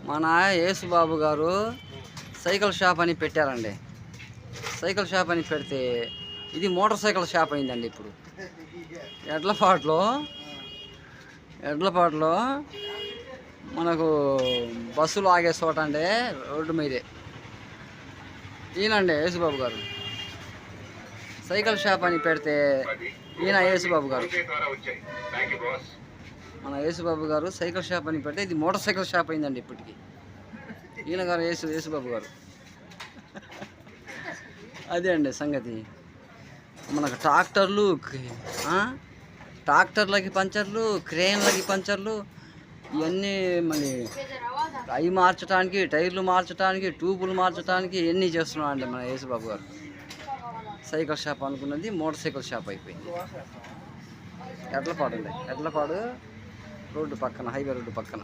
మన యేసుబాబు గారు cycle shop అని పెట్టారండి. సైకిల్ షాప్ అని పెడితే ఇది మోటార్ సైకిల్ షాప్ అయిందండి. ఇప్పుడు ఎడ్లపాటులో మనకు బస్సులు ఆగే చోట అండి, రోడ్డు మీదే ఈయనండి యేసుబాబు గారు. సైకిల్ షాప్ అని పెడితే ఈయన యేసుబాబు గారు. మన యేసుబాబు గారు సైకిల్ షాప్ అని పెడితే ఇది మోటార్ సైకిల్ షాప్ అయిందండి ఇప్పటికి. ఈయన గారు యేసుబాబు గారు. అదే అండి సంగతి. మనకు ట్రాక్టర్లకి పంచర్లు, క్రేన్లకి పంచర్లు, ఇవన్నీ మళ్ళీ అవి మార్చడానికి, టైర్లు మార్చడానికి, ట్యూబులు మార్చడానికి ఇవన్నీ చేస్తున్నాం అండి మన యేసుబాబు గారు. సైకిల్ షాప్ అనుకున్నది మోటార్ సైకిల్ షాప్ అయిపోయింది. ఎడ్లపాడు రోడ్డు పక్కన, హైవే రోడ్డు పక్కన.